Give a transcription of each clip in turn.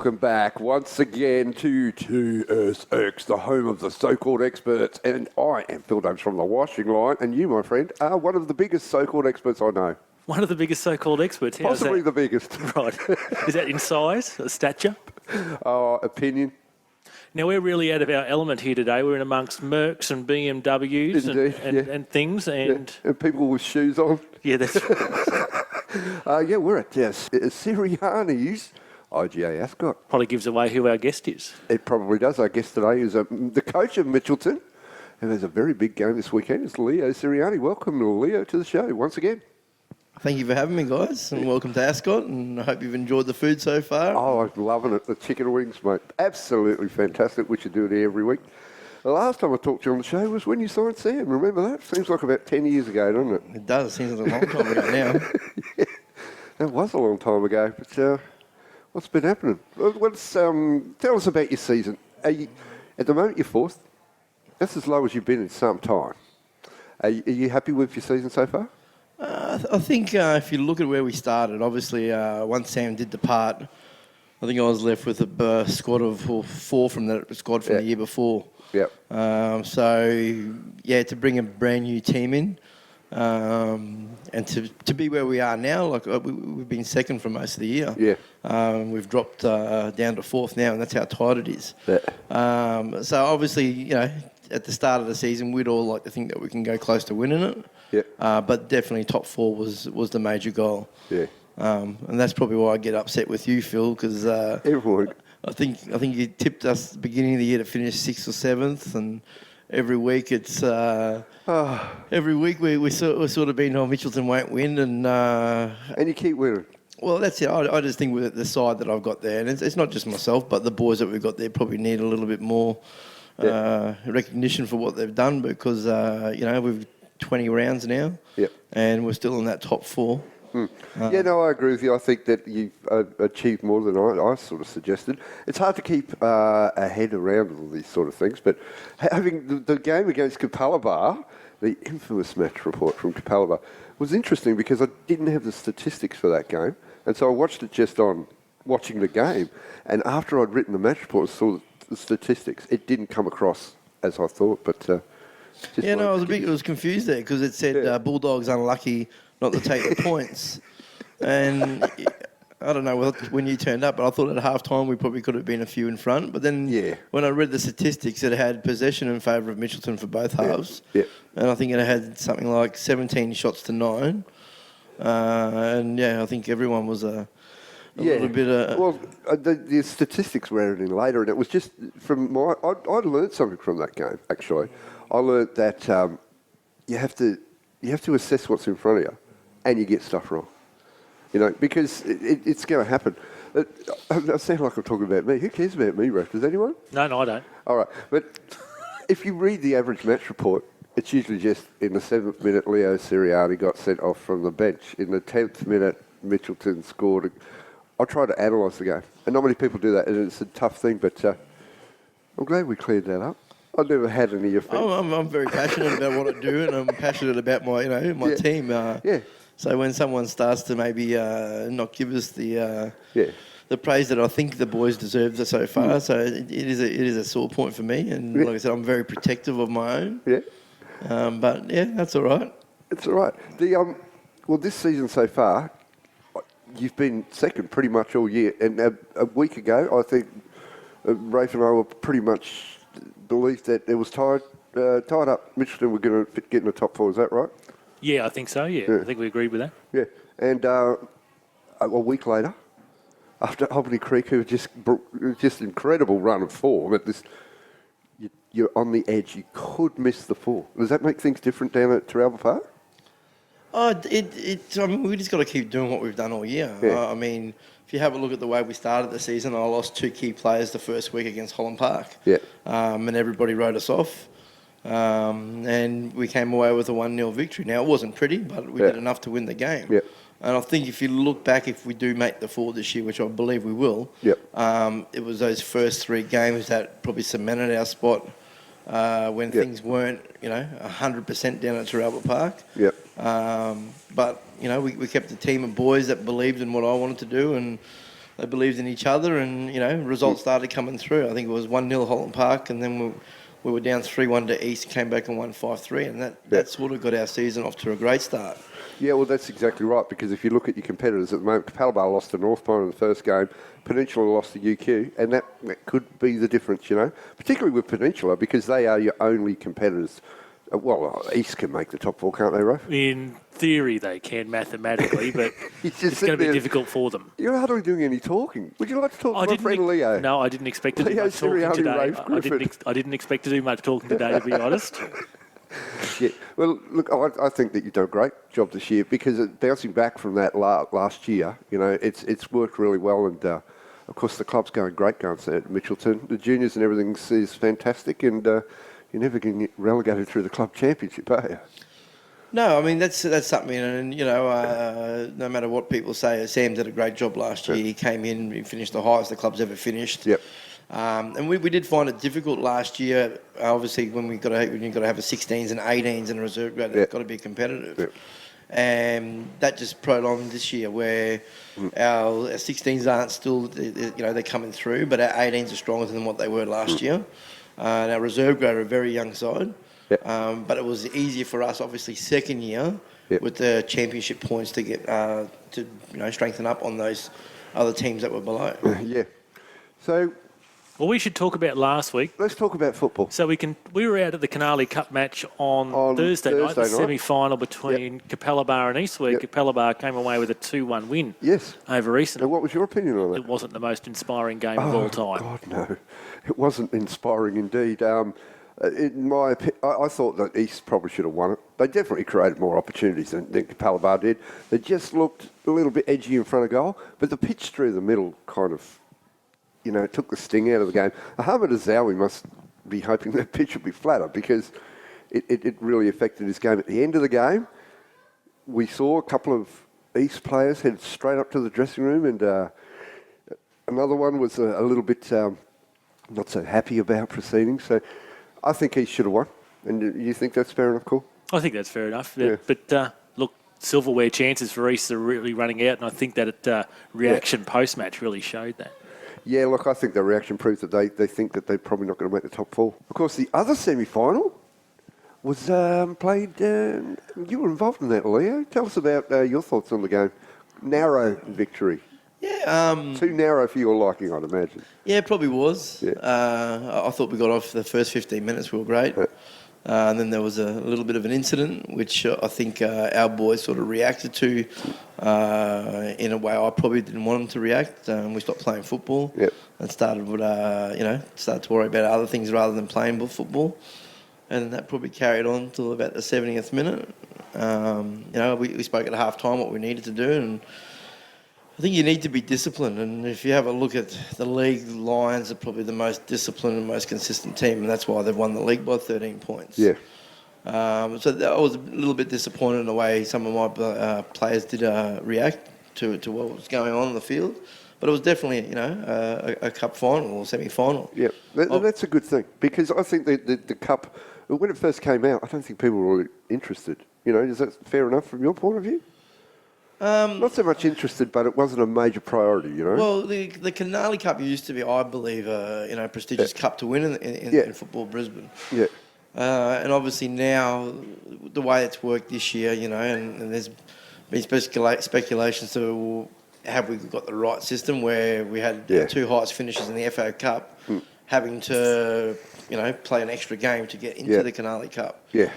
welcome back once again to TSX, the home of the so-called experts. And I am Phil Davis from the washing line, and you, my friend, are one of the biggest so-called experts I know. One of the biggest so-called experts. Possibly the biggest. Right. Is that in size, stature? Opinion. Now, we're really out of our element here today. We're in amongst Mercs and BMWs and things. And people with shoes on. Yeah, that's right. We're at Sirianni's IGA Ascot. Probably gives away who our guest is. It probably does. Our guest today is the coach of Mitchelton, and there's a very big game this weekend. It's Leo Sirianni. Welcome, Leo, to the show once again. Thank you for having me, guys, and welcome to Ascot, and I hope you've enjoyed the food so far. Oh, I'm loving it. The chicken wings, mate. Absolutely fantastic. We should do it every week. The last time I talked to you on the show was when you signed Sam. Remember that? Seems like about 10 years ago, doesn't it? It does. Seems like a long time ago now. Yeah, that was a long time ago. But what's been happening? Tell us about your season. At the moment, you're fourth. That's as low as you've been in some time. Are you happy with your season so far? I think if you look at where we started, obviously once Sam did depart, I think I was left with a squad of four from the squad from the year before. Yep. To bring a brand new team in and to be where we are now, like we've been second for most of the year. Yeah. We've dropped down to fourth now, and that's how tight it is. Yeah. So obviously, at the start of the season, we'd all like to think that we can go close to winning it. Yeah. But definitely top four was the major goal. Yeah. And that's probably why I get upset with you, Phil, because everyone. I think you tipped us at the beginning of the year to finish 6th or 7th, and every week it's every week we're sort of been, Mitchelton won't win, and you keep winning. Well, that's it. I just think with the side that I've got there, and it's not just myself, but the boys that we've got there probably need a little bit more recognition for what they've done, because we've 20 rounds now, and we're still in that top four. I agree with you. I think that you've achieved more than I sort of suggested. It's hard to keep a head around all these sort of things, but having the game against Capalaba, the infamous match report from Capalaba, was interesting because I didn't have the statistics for that game, and so I watched it just on watching the game, and after I'd written the match report and saw the statistics, it didn't come across as I thought, but... I was confused there because it said Bulldogs unlucky not to take the points. And I don't know when you turned up, but I thought at half-time we probably could have been a few in front. But then when I read the statistics, it had possession in favour of Mitchelton for both halves. Yeah. And I think it had something like 17 shots to 9. I think everyone was a little bit... the statistics were added in later, and it was just from my... I learned something from that game, actually. I learnt that you have to assess what's in front of you, and you get stuff wrong. Because it's going to happen. I sound like I'm talking about me. Who cares about me, Rafe? Does anyone? No, I don't. All right. But if you read the average match report, it's usually just in the 7th minute, Leo Sirianni got sent off from the bench. In the 10th minute, Mitchelton scored. I try to analyse the game. And not many people do that, and it's a tough thing, but I'm glad we cleared that up. I've never had any offence. I'm very passionate about what I do, and I'm passionate about my team. So when someone starts to maybe not give us the praise that I think the boys deserve so far, so it is a sore point for me. And like I said, I'm very protective of my own. Yeah. But that's all right. It's all right. This season so far, you've been second pretty much all year. And a week ago, I think Rafe and I were pretty much believed that it was tied up. Mitchelton were going to get in the top four. Is that right? Yeah, I think so. Yeah. I think we agreed with that. Yeah, and a week later, after Albany Creek, who just incredible run of form at this, you're on the edge. You could miss the four. Does that make things different down at Terralba Park? We just got to keep doing what we've done all year. Yeah. If you have a look at the way we started the season, I lost 2 key players the first week against Holland Park. Yeah. And everybody wrote us off. And we came away with a 1-0 victory. Now, it wasn't pretty, but we did enough to win the game. Yeah. And I think if you look back, if we do make the four this year, which I believe we will, it was those first 3 games that probably cemented our spot when things weren't, 100% down at Terralba Park. Yep. But we kept a team of boys that believed in what I wanted to do, and they believed in each other, and results started coming through. I think it was 1-0 Holland Park, and then we were down 3-1 to East, came back and won 5-3, and that sort of got our season off to a great start. Yeah, well, that's exactly right, because if you look at your competitors at the moment, Capalaba lost to North Pine in the first game, Peninsula lost to UQ, and that could be the difference, particularly with Peninsula, because they are your only competitors. Well, East can make the top 4, can't they, Rafe? In theory, they can mathematically, but it's going to be difficult for them. You're hardly doing any talking. Would you like to talk to my friend Leo? No, I didn't expect to do Leo much talking Sirianni, today. I didn't expect to do much talking today, to be honest. Yeah, well, look, I think that you've done a great job this year, because bouncing back from that last year, it's worked really well, and of course the club's going great going to Mitchelton. The juniors and everything is fantastic, and you're never going to get relegated through the club championship, are you? No, I mean that's something, and no matter what people say, Sam did a great job last year. He came in, he finished the highest the club's ever finished. Yep. And we did find it difficult last year. Obviously, when you've got to have a 16s and 18s and a reserve grade, it's got to be competitive. Yep. And that just prolonged this year, where our 16s aren't still, they're coming through, but our 18s are stronger than what they were last year. And our reserve grade are a very young side. Yep. But it was easier for us, obviously, second year with the championship points to get to strengthen up on those other teams that were below. Yeah. So. Well, we should talk about last week. Let's talk about football. So we were out at the Canali Cup match on Thursday night, the semi-final between Capalaba and East, where Capalaba came away with a 2-1 win over East. And what was your opinion on that? It wasn't the most inspiring game of all time. God, no. It wasn't inspiring indeed. In my opinion, I thought that East probably should have won it. They definitely created more opportunities than Capalaba did. They just looked a little bit edgy in front of goal, but the pitch through the middle kind of, it took the sting out of the game. Ahmed Azawi must be hoping that pitch would be flatter, because it really affected his game. At the end of the game, we saw a couple of East players head straight up to the dressing room, and another one was a little bit not so happy about proceedings. So I think he should have won. And you think that's fair enough, Cool? I think that's fair enough. Yeah. But look, silverware chances for East are really running out, and I think that reaction post-match really showed that. Yeah, look, I think the reaction proves that they think that they're probably not going to make the top 4. Of course, the other semi-final was played... you were involved in that, Leo. Tell us about your thoughts on the game. Narrow victory. Yeah. Too narrow for your liking, I'd imagine. Yeah, it probably was. Yeah. I thought we got off the first 15 minutes. We were great. Yeah. And then there was a little bit of an incident, which I think our boys sort of reacted to in a way I probably didn't want them to react. We stopped playing football and started to worry about other things rather than playing football. And that probably carried on till about the 70th minute. We spoke at half-time what we needed to do, and I think you need to be disciplined, and if you have a look at the league, Lions are probably the most disciplined and most consistent team, and that's why they've won the league by 13 points. Yeah. So I was a little bit disappointed in the way some of my players did react to what was going on the field, but it was definitely a cup final or semi-final. Yeah, that's a good thing, because I think the cup, when it first came out, I don't think people were really interested. Is that fair enough from your point of view? Not so much interested, but it wasn't a major priority, Well, the Canali Cup used to be, I believe, a prestigious cup to win in football Brisbane. Yeah. And obviously now, the way it's worked this year, and there's been speculations to have we got the right system where we had 2 highest finishes in the FA Cup, having to, play an extra game to get into the Canali Cup. Yeah.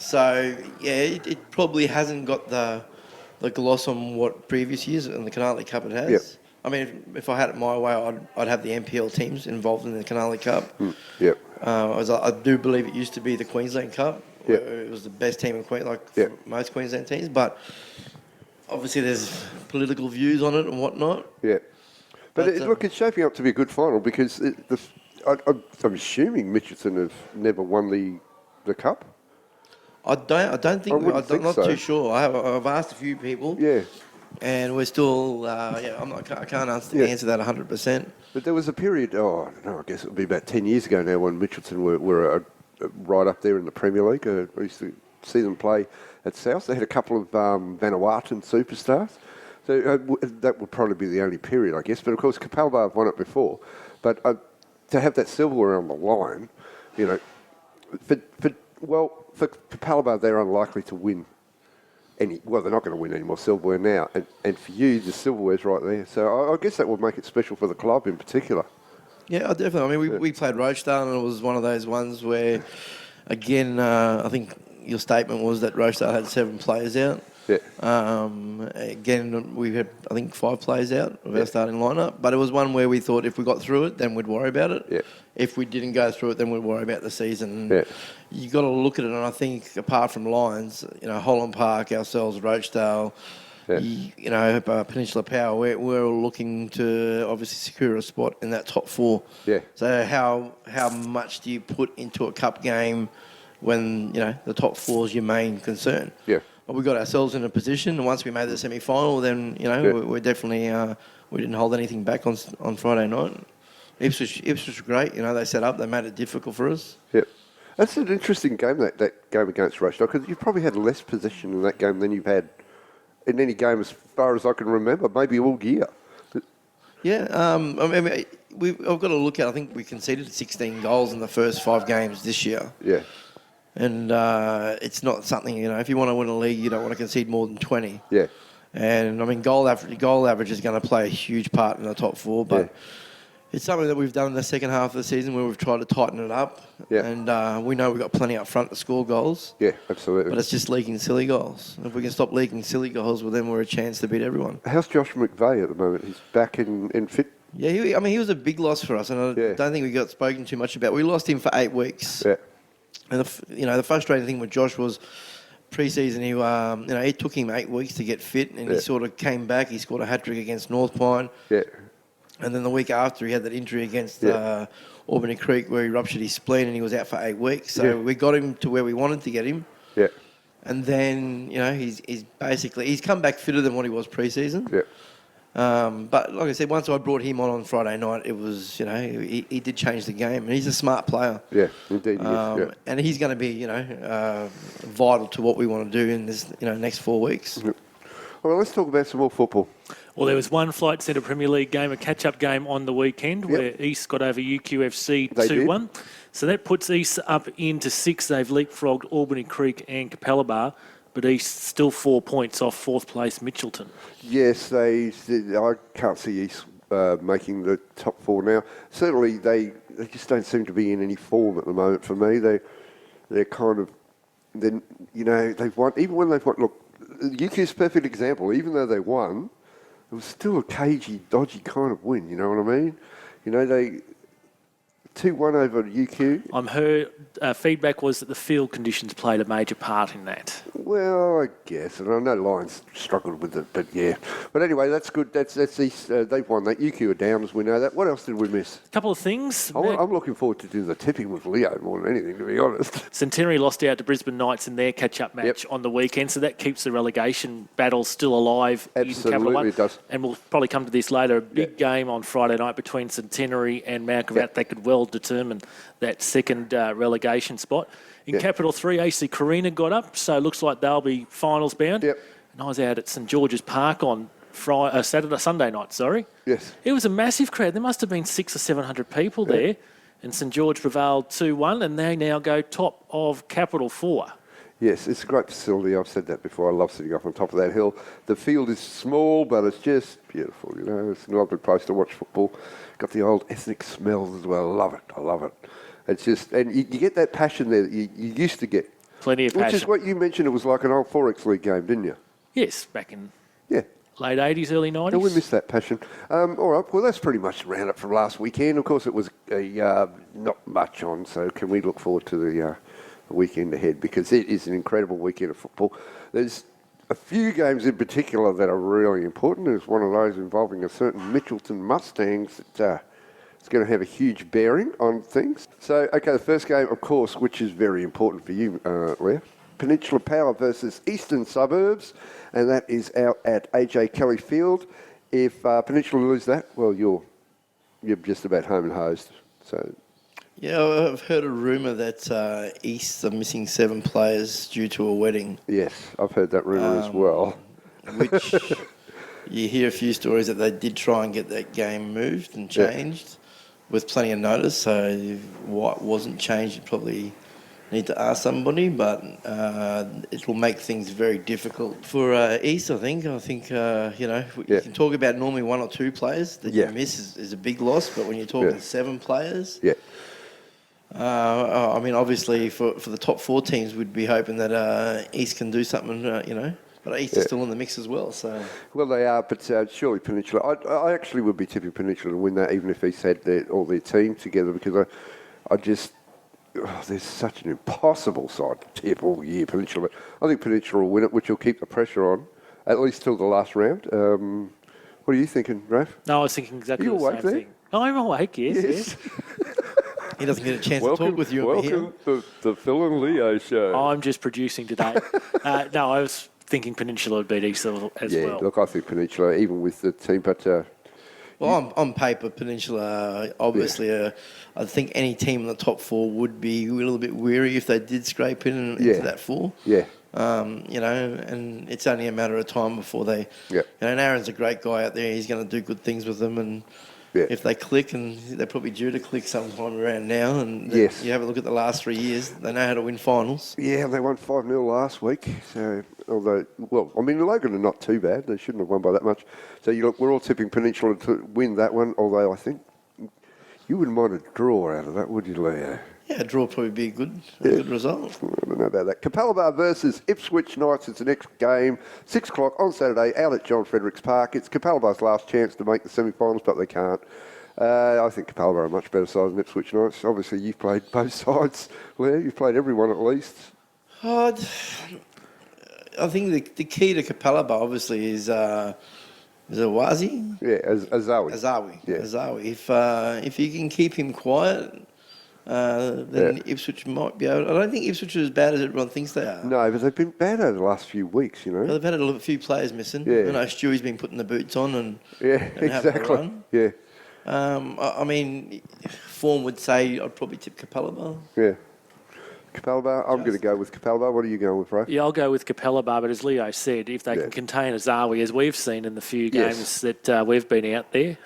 So, it probably hasn't got the gloss on what previous years in the Canali Cup it has. Yep. I mean, if I had it my way, I'd have the NPL teams involved in the Canali Cup. Yep. I do believe it used to be the Queensland Cup. Yep. It was the best team in Queensland, for most Queensland teams. But obviously there's political views on it and whatnot. Yeah. But look, it's shaping up to be a good final, because I'm assuming Mitchelton have never won the Cup. I don't think. I'm not too sure. I've asked a few people. Yeah. And we're still. I can't answer that 100%. But there was a period. I guess it would be about 10 years ago now, when Mitchelton were right up there in the Premier League. I used to see them play at South. They had a couple of Vanuatuan superstars. So that would probably be the only period, I guess. But of course, Capalaba have won it before. But to have that silverware on the line, you know, for Capalaba, they're unlikely to win they're not going to win any more silverware now. And for you, the silverware's right there. So I guess that would make it special for the club in particular. Yeah, definitely. I mean, we played Rochdale, and it was one of those ones where, again, I think your statement was that Rochdale had 7 players out. Yeah. Again, we had, I think, 5 players out of our starting lineup. But it was one where we thought if we got through it, then we'd worry about it. Yeah. If we didn't go through it, then we'd worry about the season. Yeah. You got to look at it, and I think apart from Lions, you know, Holland Park, ourselves, Rochdale, Peninsula Power, we're all looking to obviously secure a spot in that top 4. Yeah. So how much do you put into a cup game when, you know, the top 4 is your main concern? Yeah. But we got ourselves in a position, and once we made the semi-final, then, you know, we're definitely, we didn't hold anything back on Friday night. Ipswich was great. You know, they set up, they made it difficult for us. Yeah. That's an interesting game, that game against Rochdale, because you've probably had less possession in that game than you've had in any game as far as I can remember, maybe all year. Yeah, I mean, I've got to look at, I think we conceded 16 goals in the first 5 games this year. Yeah. And it's not something, you know, if you want to win a league, you don't want to concede more than 20. Yeah. And, I mean, goal average is going to play a huge part in the top 4, but it's something that we've done in the second half of the season where we've tried to tighten it up. Yeah. And we know we've got plenty up front to score goals. Yeah, absolutely. But it's just leaking silly goals. If we can stop leaking silly goals, well, then we're a chance to beat everyone. How's Josh McVeigh at the moment? He's back in fit? Yeah, he was a big loss for us, and I don't think we got spoken too much about. We lost him for 8 weeks. Yeah. And the frustrating thing with Josh was pre-season. It took him 8 weeks to get fit, and he sort of came back. He scored a hat-trick against North Pine. Yeah. And then the week after, he had that injury against Albany Creek where he ruptured his spleen, and he was out for 8 weeks. So we got him to where we wanted to get him. Yeah. And then, you know, he's come back fitter than what he was pre-season. Yeah. But like I said, once I brought him on Friday night, it was, you know, he did change the game, and he's a smart player. Yeah, indeed he is. Yeah. And he's going to be, you know, vital to what we want to do in this, you know, next 4 weeks. Yeah. Well, let's talk about some more football. Well, there was one Flight Centre Premier League game, a catch-up game on the weekend where East got over Wk24 2-1. So that puts East up into 6. They've leapfrogged Albany Creek and Capalaba, but East still 4 points off 4th place Mitchelton. Yes, I can't see East making the top 4 now. Certainly, they just don't seem to be in any form at the moment for me. They're kind of, then you know, they've won, even when they've won, look, UQ is a perfect example. Even though they won, it was still a cagey, dodgy kind of win, you know what I mean? You know, they 2-1 over UQ. I'm heard feedback was that the field conditions played a major part in that. Well, I guess, and I know Lions struggled with it, but yeah. But anyway, that's good. That's East. They've won that. UQ are down, as we know that. What else did we miss? A couple of things. I'm looking forward to do the tipping with Leo more than anything, to be honest. Centenary lost out to Brisbane Knights in their catch-up match on the weekend, so that keeps the relegation battle still alive. Absolutely, it does. And we'll probably come to this later. A big game on Friday night between Centenary and Mount Gravatt. They could well determine that second relegation spot. In Capital 3, AC Carina got up, so it looks like they'll be finals bound. Yep. And I was out at St George's Park on Sunday night. Yes. It was a massive crowd. There must have been 600 or 700 people there. And St George prevailed 2-1, and they now go top of Capital 4. Yes, it's a great facility. I've said that before. I love sitting up on top of that hill. The field is small, but it's just beautiful. You know, it's a lovely place to watch football. Got the old ethnic smells as well. I love it. It's just, and you get that passion there that you used to get. Plenty of passion. Which is what you mentioned. It was like an old Forex League game, didn't you? Yes, back in late 80s, early 90s. No, we missed that passion. All right, well, that's pretty much the roundup from last weekend. Of course, it was not much on, so can we look forward to the weekend ahead? Because it is an incredible weekend of football. There's a few games in particular that are really important. There's one of those involving a certain Mitchelton Mustangs that it's going to have a huge bearing on things. So, okay, the first game, of course, which is very important for you, Leo, Peninsula Power versus Eastern Suburbs, and that is out at AJ Kelly Field. If Peninsula lose that, well, you're just about home and hosed. So, yeah, I've heard a rumour that East are missing 7 players due to a wedding. Yes, I've heard that rumour as well. Which, you hear a few stories that they did try and get that game moved and changed with plenty of notice. So what wasn't changed, you probably need to ask somebody, but it will make things very difficult for East, I think. I think, you can talk about normally 1 or 2 players that you miss is a big loss, but when you're talking 7 players... I mean, obviously, for the top 4 teams, we'd be hoping that East can do something, but East is still in the mix as well. So, well, they are, but surely Peninsula. I actually would be tipping Peninsula to win that, even if East had all their team together, because I just there's such an impossible side to tip all year, Peninsula. But I think Peninsula will win it, which will keep the pressure on at least till the last round. What are you thinking, Rafe? No, I was thinking exactly the same thing. Oh, I'm awake. Yes. He doesn't get a chance to talk with you. Welcome to the Phil and Leo show. I'm just producing today. No, I was thinking Peninsula would beat East as well. Yeah, look, I think Peninsula, even with the team, but... well, on paper, Peninsula, obviously, I think any team in the top 4 would be a little bit weary if they did scrape into that 4. Yeah. And it's only a matter of time before they... Yeah. And Aaron's a great guy out there. He's going to do good things with them, and... Yeah. If they click, and they're probably due to click sometime around now, and you have a look at the last 3 years, they know how to win finals. Yeah, they won 5-0 last week. So, although, Logan are not too bad. They shouldn't have won by that much. So, we're all tipping Peninsula to win that one, although I think you wouldn't mind a draw out of that, would you, Leo? Yeah, a draw would probably be a good result. I don't know about that. Capalaba versus Ipswich Knights is the next game. 6 o'clock on Saturday out at John Fredericks Park. It's Capalaba's last chance to make the semi-finals, but they can't. I think Capalaba are a much better side than Ipswich Knights. Obviously, you've played both sides, Leo. You've played everyone at least. I think the key to Capalaba, obviously, is Awazi? Yeah, Azawi. Azawi. If you can keep him quiet... then Ipswich might be able... I don't think Ipswich are as bad as everyone thinks they are. No, but they've been bad over the last few weeks, Well, they've had a few players missing. Yeah. I know Stewie's been putting the boots on and exactly. having a run. Yeah. I mean, form would say I'd probably tip Capalaba. Yeah. Capalaba, I'm going to go with Capalaba. What are you going with, Rafe? Yeah, I'll go with Capalaba, but as Leo said, if they can contain Azawi, as we've seen in the few games that we've been out there,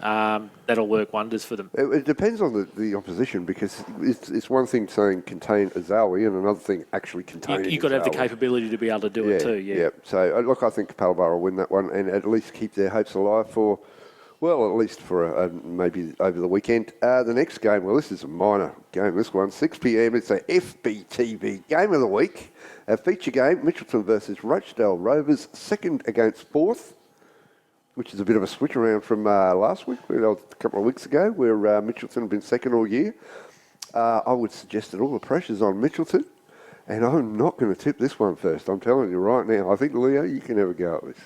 that'll work wonders for them. It depends on the opposition, because it's one thing saying contain Azawi and another thing actually containing You've got to have the capability to be able to do it too, Yeah, so look, I think Capalaba will win that one and at least keep their hopes alive for... Well, at least for maybe over the weekend. The next game, well, this is a minor game, this one, 6 p.m. It's a FBTV Game of the Week. A feature game, Mitchelton versus Rochdale Rovers, 2nd against 4th, which is a bit of a switch around from last week, a couple of weeks ago, where Mitchelton had been 2nd all year. I would suggest that all the pressure's on Mitchelton, and I'm not going to tip this one first. I'm telling you right now. I think, Leo, you can have a go at this.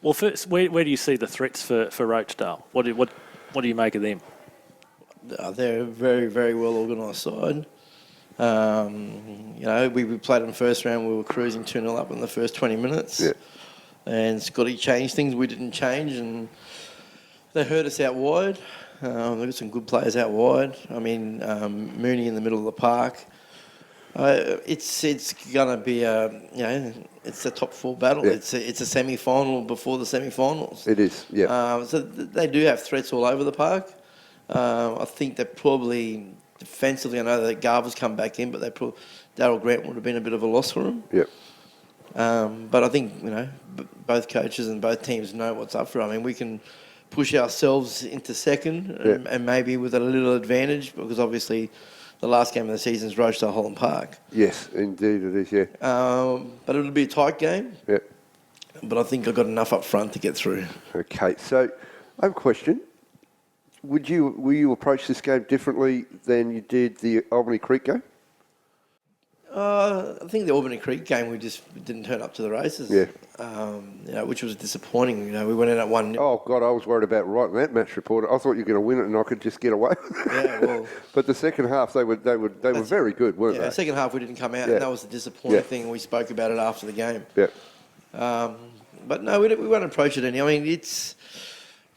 Well, first, where do you see the threats for Rochdale? What do you make of them? They're a very, very well organised side. We played in the first round. We were cruising 2-0 up in the first 20 minutes. Yeah. And Scotty changed things. We didn't change, and they hurt us out wide. They've got some good players out wide. I mean, Mooney in the middle of the park. It's going to be it's a top 4 battle. Yeah. It's a semi-final before the semi-finals. It is, yeah. So they do have threats all over the park. I think they're probably defensively. I know that Garver's come back in, but Darryl Grant would have been a bit of a loss for them. Yep. But I think both coaches and both teams know what's up for. I mean, we can push ourselves into 2nd and maybe with a little advantage, because obviously the last game of the season is Rochdale Holland Park. Yes, indeed it is, yeah. But it'll be a tight game. Yeah. But I think I've got enough up front to get through. Okay, so I have a question. Will you approach this game differently than you did the Albany Creek game? I think the Albany Creek game, we just didn't turn up to the races. Yeah. Which was disappointing. We went in at 1-0. Oh God, I was worried about writing that match report. I thought you were going to win it and I could just get away. Yeah, well. But the second half, they were very good, weren't they? The second half we didn't come out, and that was the disappointing thing. And we spoke about it after the game. Yeah. But no, we won't approach it any. I mean, it's.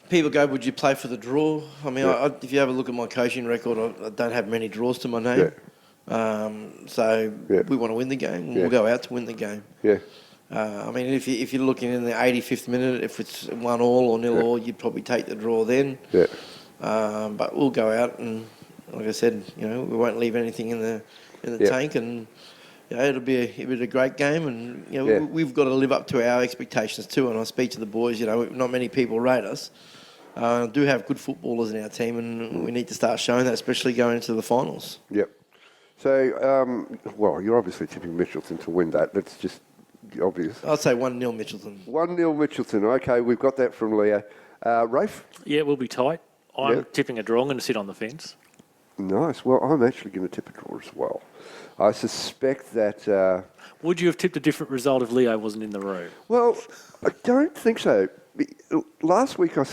People go, would you play for the draw? I mean, if you have a look at my coaching record, I don't have many draws to my name. Yeah. So we want to win the game, and we'll go out to win the game. Yeah. I mean, if you're looking in the 85th minute, if it's 1-1 or 0-0, you'd probably take the draw then. Yeah. But we'll go out and, like I said, we won't leave anything in the tank, and it'll be a great game, and we've got to live up to our expectations too. And I speak to the boys. Not many people rate us. Do have good footballers in our team, and we need to start showing that, especially going into the finals. Yep. So, you're obviously tipping Mitchelton to win that. That's just obvious. I'd say 1-0 Mitchelton. 1-0 Mitchelton. Okay, we've got that from Leo. Rafe? Yeah, we'll be tight. I'm tipping a draw. I'm going to sit on the fence. Nice. Well, I'm actually going to tip a draw as well. I suspect that... Would you have tipped a different result if Leo wasn't in the room? Well, I don't think so. Last week I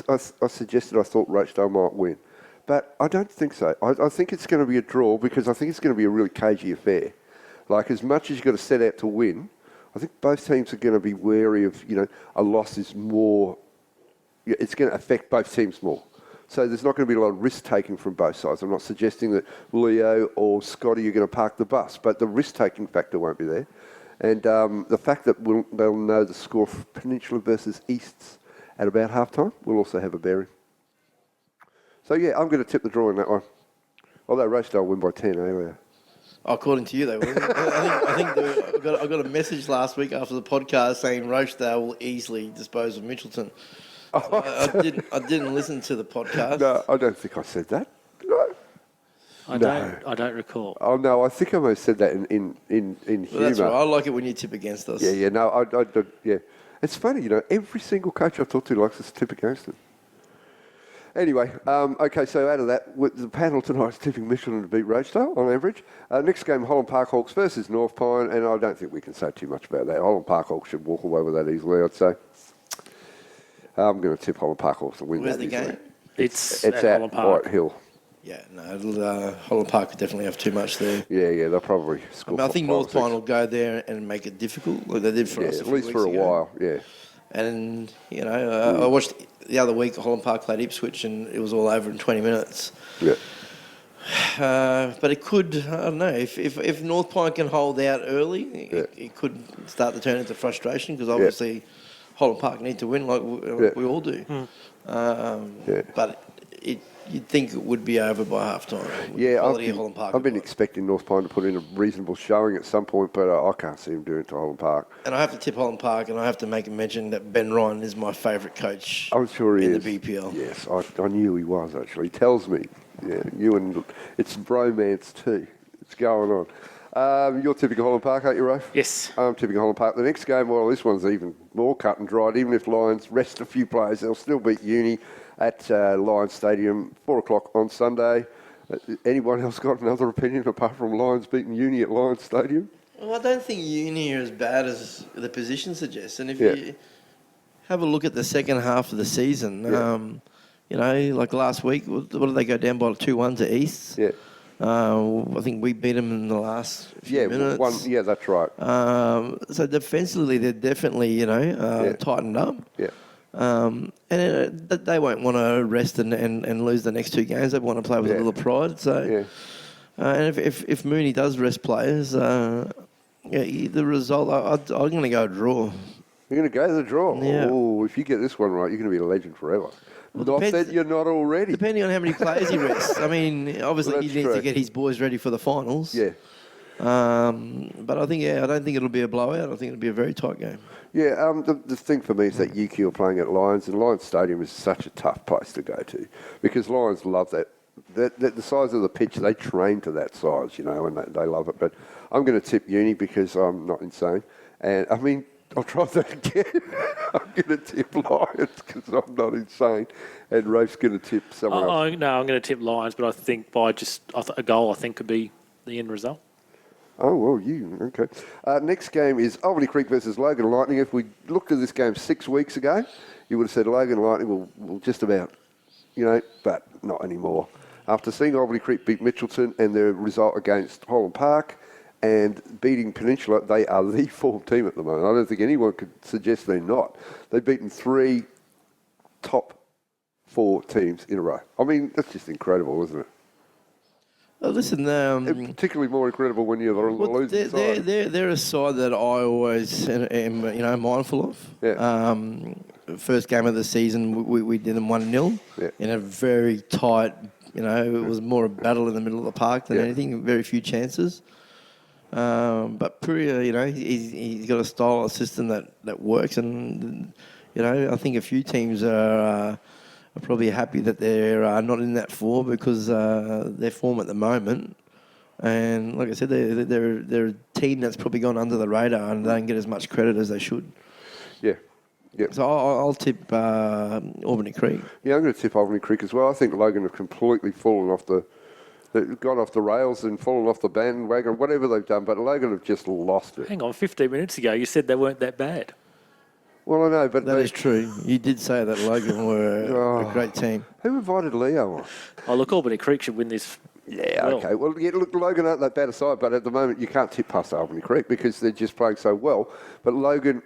suggested I thought Rochdale might win, but I don't think so. I think it's going to be a draw because I think it's going to be a really cagey affair. Like, as much as you've got to set out to win, I think both teams are going to be wary of, a loss is more... It's going to affect both teams more. So there's not going to be a lot of risk-taking from both sides. I'm not suggesting that Leo or Scotty are going to park the bus, but the risk-taking factor won't be there. And the fact that they'll know the score for Peninsula versus Easts at about half-time will also have a bearing. So, yeah, I'm going to tip the draw in that one. Although Rochdale win by 10 earlier. According to you, they will. I think I got a message last week after the podcast saying Rochdale will easily dispose of Mitchelton. I didn't listen to the podcast. No, I don't think I said that. No. I don't recall. Oh no, I think I may have said that in humour. Well, that's right. I like it when you tip against us. Yeah. No, yeah. It's funny, every single coach I've talked to likes us to tip against them. Anyway, okay, so out of that, the panel tonight is tipping Mitchelton to beat Rochdale on average. Next game, Holland Park Hawks versus North Pine, and I don't think we can say too much about that. Holland Park Hawks should walk away with that easily, I'd say. I'm going to tip Holland Park Hawks to win Where's that the easily. game? It's at Holland Park. White Hill. Yeah, no, Holland Park could definitely have too much there. Yeah, they'll probably score. I think North Pine will go there and make it difficult, like they did for us. At least for a while, yeah. And, I watched the other week Holland Park played Ipswich and it was all over in 20 minutes. Yeah. But it could, I don't know, if North Pine can hold out early, it could start to turn into frustration because obviously Holland Park need to win like we all do. But you'd think it would be over by half-time. I've been expecting North Pine to put in a reasonable showing at some point, but I can't see him doing it to Holland Park. And I have to tip Holland Park, and I have to make a mention that Ben Ryan is my favourite coach. I'm sure he is. In the BPL. Yes, I knew he was, actually. He tells me. Yeah, it's bromance too. It's going on. You're tipping Holland Park, aren't you, Rafe? Yes. I'm tipping Holland Park. The next game, well, this one's even more cut and dried. Even if Lions rest a few players, they'll still beat Uni at Lions Stadium, 4 o'clock on Sunday. Anyone else got another opinion apart from Lions beating Uni at Lions Stadium? Well, I don't think Uni are as bad as the position suggests. And if you have a look at the second half of the season, like last week, what did they go down by 2-1 to East? Yeah. I think we beat them in the last few minutes. That's right. So defensively, they're definitely, tightened up. Yeah. And they won't want to rest and lose the next two games. They want to play with a little pride. So, and if Mooney does rest players, the result, I'm going to go draw. You're going to go to the draw? Yeah. Oh, if you get this one right, you're going to be a legend forever. Well, not that you're not already. Depending on how many players he rests. I mean, obviously he needs to get his boys ready for the finals. Yeah. But I think, I don't think it'll be a blowout. I think it'll be a very tight game. Yeah, the thing for me is that UQ are playing at Lions, and Lions Stadium is such a tough place to go to because Lions love that. The size of the pitch, they train to that size, and they love it. But I'm going to tip Uni because I'm not insane. And, I mean, I'll try that again. I'm going to tip Lions because I'm not insane. And Rafe's going to tip someone else. No, I'm going to tip Lions, but I think by just a goal, I think could be the end result. Oh, well, okay. Next game is Albany Creek versus Logan Lightning. If we looked at this game 6 weeks ago, you would have said Logan Lightning will just about, but not anymore. After seeing Albany Creek beat Mitchelton and their result against Holland Park and beating Peninsula, they are the form team at the moment. I don't think anyone could suggest they're not. They've beaten 3 top 4 teams in a row. I mean, that's just incredible, isn't it? Listen, particularly more incredible when you're on the losing side. They're a side that I always am, mindful of. Yeah. First game of the season, we did them 1-0 in a very tight. It was more a battle in the middle of the park than anything. Very few chances. But Puri, he's got a style of system that works, and I think a few teams are probably happy that they're not in that four because their form at the moment. And like I said, they're a team that's probably gone under the radar and don't get as much credit as they should. Yeah. Yeah. So I'll tip Albany Creek. Yeah, I'm going to tip Albany Creek as well. I think Logan have completely fallen off they've gone off the rails and fallen off the bandwagon, whatever they've done, but Logan have just lost it. Hang on, 15 minutes ago you said they weren't that bad. Well, I know, but... That is true. You did say that Logan were a great team. Who invited Leo on? Oh, look, Albany Creek should win this. Yeah, okay. Well, look, Logan aren't that bad a side, but at the moment you can't tip past Albany Creek because they're just playing so well. But Logan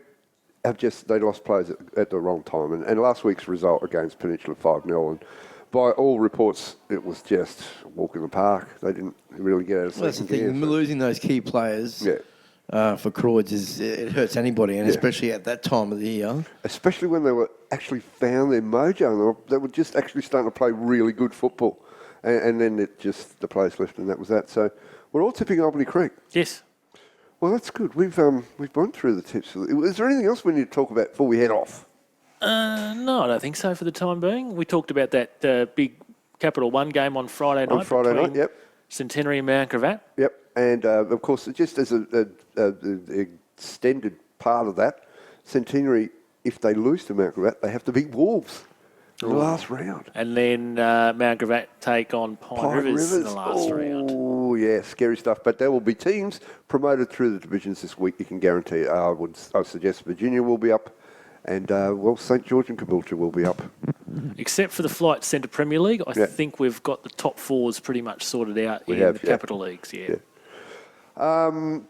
they lost players at the wrong time. And last week's result against Peninsula 5-0, and by all reports, it was just a walk in the park. They didn't really get out of That's the thing. Losing those key players... Yeah. For Croyd's, it hurts anybody, and especially at that time of the year. Especially when they were actually found their mojo. They were just actually starting to play really good football. And then the players left, and that was that. So we're all tipping Albany Creek. Yes. Well, that's good. We've gone through the tips. Is there anything else we need to talk about before we head off? No, I don't think so for the time being. We talked about that big Capital One game on Friday night. On Friday night, yep. Centenary and Mount Gravatt. Yep. And, of course, just as an extended part of that, Centenary, if they lose to Mount Gravatt, they have to beat Wolves in the last round. And then Mount Gravatt take on Pine Rivers in the last round. Oh, yeah, scary stuff. But there will be teams promoted through the divisions this week, you can guarantee. I suggest Virginia will be up. And, St. George and Caboolture will be up. Except for the Flight Centre Premier League, I think we've got the top fours pretty much sorted out in the Capital Leagues, yeah.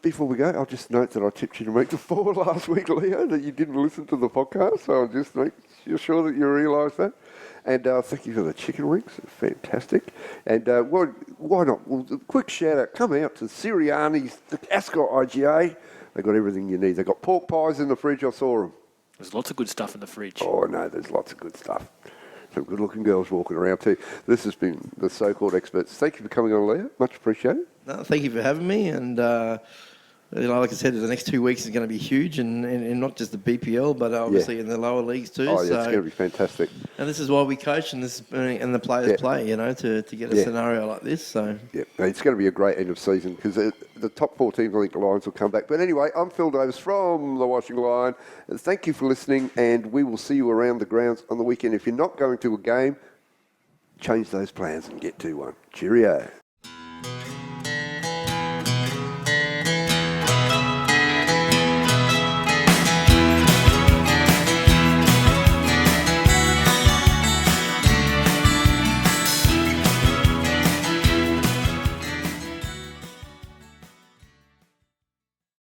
Before we go, I'll just note that I tipped you to make the four last week, Leo, that you didn't listen to the podcast. So I'll just make sure that you realise that. And thank you for the chicken wings. Fantastic. And why not? Well, a quick shout out. Come out to Sirianni's, the Ascot IGA. They've got everything you need. They've got pork pies in the fridge. I saw them. There's lots of good stuff in the fridge. Oh, no, there's lots of good stuff. Some good-looking girls walking around too. This has been the So-Called Xperts. Thank you for coming on, Leo. Much appreciated. No, thank you for having me. And, like I said, the next 2 weeks is going to be huge, and not just the BPL, but obviously in the lower leagues too. Oh, yeah, it's going to be fantastic. And this is why we coach and the players play, to get a scenario like this. So yeah, it's going to be a great end of season because the top 4 teams, I think the Lions will come back. But anyway, I'm Phil Davis from the Washington Lion. Thank you for listening, and we will see you around the grounds on the weekend. If you're not going to a game, change those plans and get to one. Cheerio.